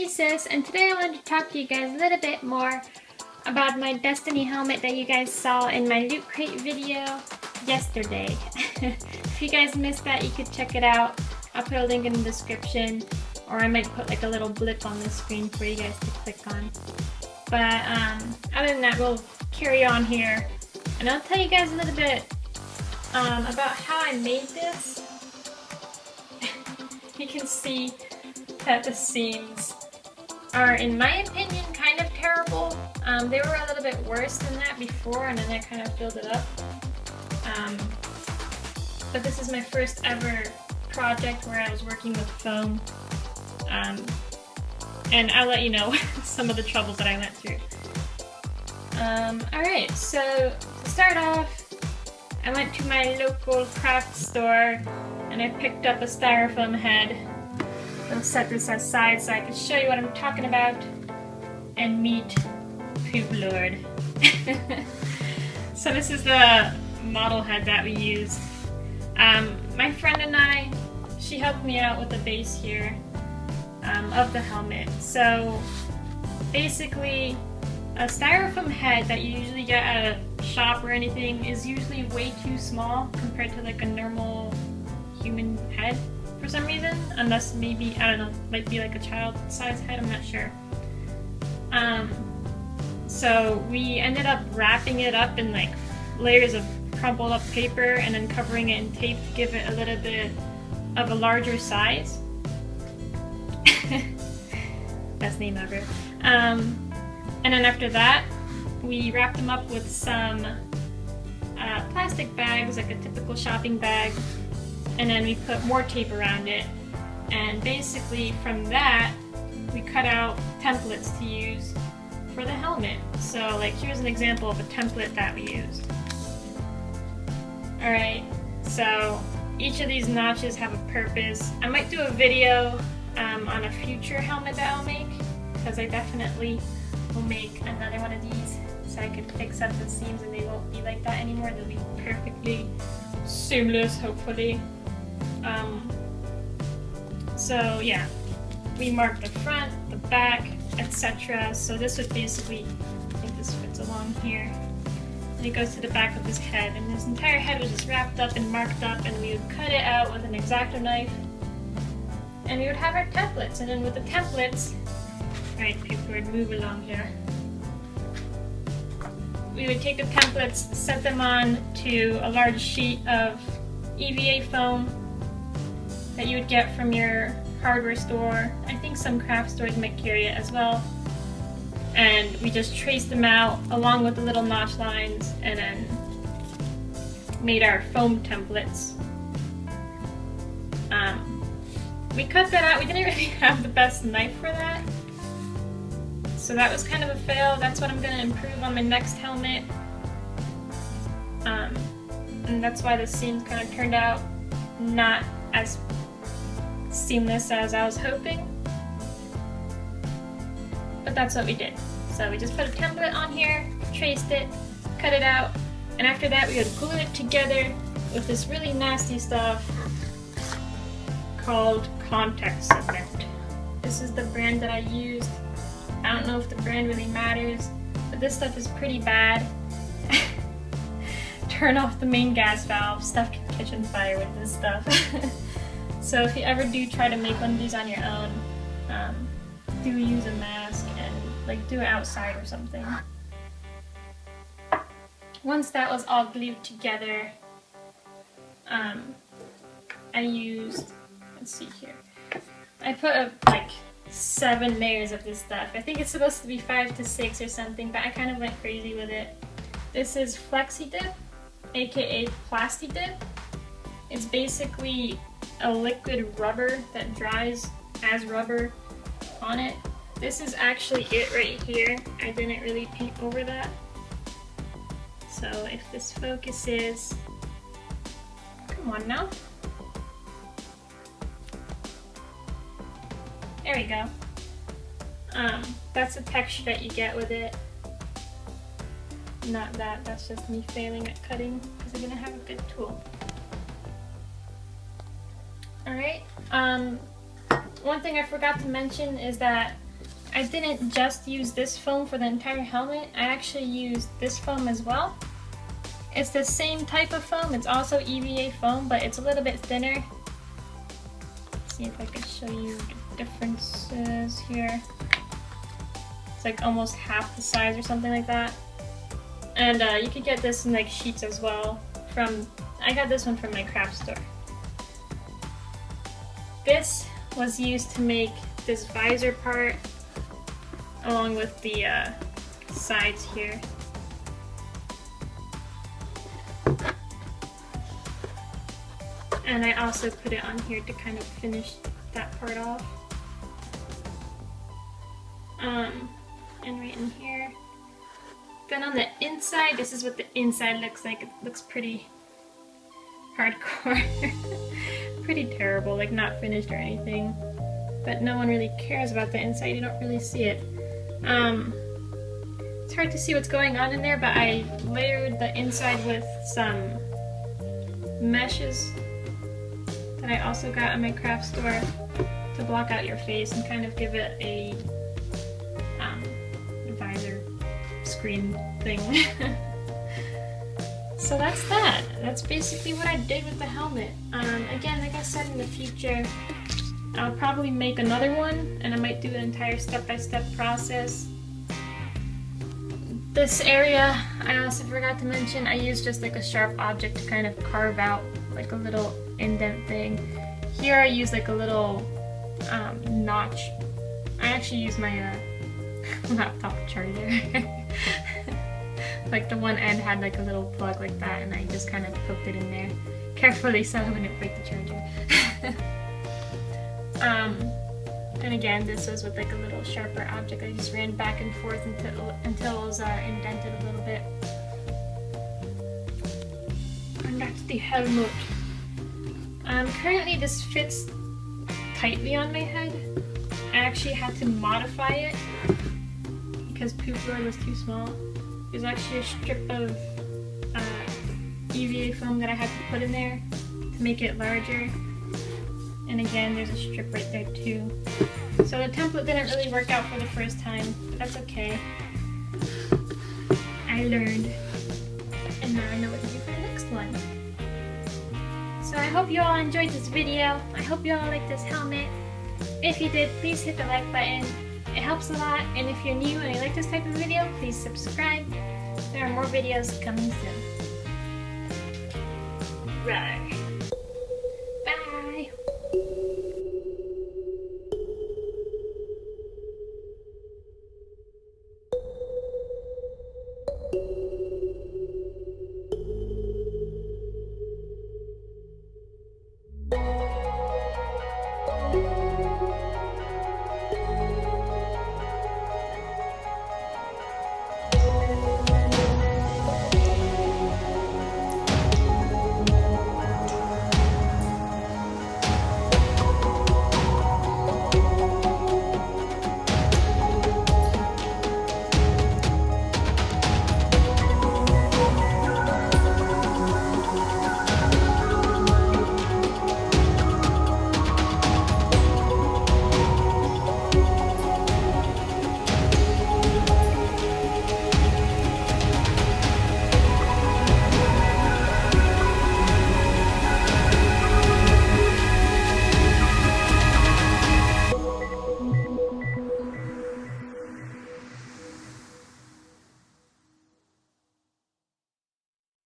Hey sis, and today I wanted to talk to you guys a little bit more about my Destiny helmet that you guys saw in my Loot Crate video yesterday. If you guys missed that, you could check it out. I'll put a link in the description, or I might put like a little blip on the screen for you guys to click on. But other than that, we'll carry on here, and I'll tell you guys a little bit about how I made this. You can see that the seams are, in my opinion, kind of terrible. They were a little bit worse than that before, and then I kind of filled it up. But this is my first ever project where I was working with foam. And I'll let you know some of the troubles that I went through. Alright, so to start off, I went to my local craft store and I picked up a styrofoam head. I'll set this aside so I can show you what I'm talking about and meet Poop Lord. So this is the model head that we used. My friend and I, she helped me out with the base here of the helmet. So basically, a styrofoam head that you usually get at a shop or anything is usually way too small compared to like a normal human head for some reason, unless maybe, I don't know, might be like a child-sized head, I'm not sure. So we ended up wrapping it up in like layers of crumpled up paper and then covering it in tape to give it a little bit of a larger size. Best name ever. And then after that, we wrapped them up with some plastic bags, like a typical shopping bag, and then we put more tape around it. And basically from that, we cut out templates to use for the helmet. So like here's an example of a template that we used. Alright, so each of these notches have a purpose. I might do a video on a future helmet that I'll make, because I definitely will make another one of these so I can fix up the seams and they won't be like that anymore. They'll be perfectly seamless, hopefully. So yeah, we marked the front, the back, etc. So this would basically, I think this fits along here, and it goes to the back of his head, and this entire head was just wrapped up and marked up, and we would cut it out with an X-Acto knife, and we would have our templates. And then with the templates, right, people would move along here. We would take the templates, set them on to a large sheet of EVA foam that you would get from your hardware store. I think some craft stores might carry it as well. And we just traced them out along with the little notch lines and then made our foam templates. We cut that out. We didn't really have the best knife for that, so that was kind of a fail. That's what I'm going to improve on my next helmet. And that's why the seams kind of turned out not as seamless as I was hoping. But that's what we did. So we just put a template on here, traced it, cut it out, and after that we would glue it together with this really nasty stuff called contact cement. This is the brand that I used. I don't know if the brand really matters, but this stuff is pretty bad. Turn off the main gas valve. Stuff can catch on fire with this stuff. So if you ever do try to make one of these on your own, do use a mask and like do it outside or something. Once that was all glued together, I used, let's see here, I put like 7 layers of this stuff. I think it's supposed to be 5 to 6 or something, but I kind of went crazy with it. This is Flexi Dip, aka Plasti Dip. It's basically a liquid rubber that dries as rubber on it. This is actually it right here. I didn't really paint over that. So if this focuses, come on now. There we go. That's the texture that you get with it. Not that, that's just me failing at cutting because I didn't have a good tool. Alright, one thing I forgot to mention is that I didn't just use this foam for the entire helmet, I actually used this foam as well. It's the same type of foam, it's also EVA foam, but it's a little bit thinner. Let's see if I can show you the differences here. It's like almost half the size or something like that. And you could get this in like sheets as well. I got this one from my craft store. This was used to make this visor part along with the sides here. And I also put it on here to kind of finish that part off. And right in here. Then on the inside, this is what the inside looks like. It looks pretty hardcore. Pretty terrible, like not finished or anything. But no one really cares about the inside, you don't really see it. It's hard to see what's going on in there, but I layered the inside with some meshes that I also got at my craft store to block out your face and kind of give it a visor screen thing. So that's that. That's basically what I did with the helmet. Again, like I said, in the future, I'll probably make another one, and I might do an entire step-by-step process. This area, I also forgot to mention, I used just like a sharp object to kind of carve out like a little indent thing. Here I use like a little notch. I actually use my laptop charger. Like the one end had like a little plug like that, and I just kind of poked it in there carefully so I wouldn't break the charger. And again, this was with like a little sharper object. I just ran back and forth until it was indented a little bit. And that's the helmet. Currently this fits tightly on my head. I actually had to modify it because Poop Lord was too small. There's actually a strip of EVA foam that I had to put in there to make it larger. And again, there's a strip right there too. So the template didn't really work out for the first time, but that's okay. I learned. And now I know what to do for the next one. So I hope you all enjoyed this video. I hope you all liked this helmet. If you did, please hit the like button. It helps a lot. And if you're new and you like this type of video, please subscribe. There are more videos coming soon. Right.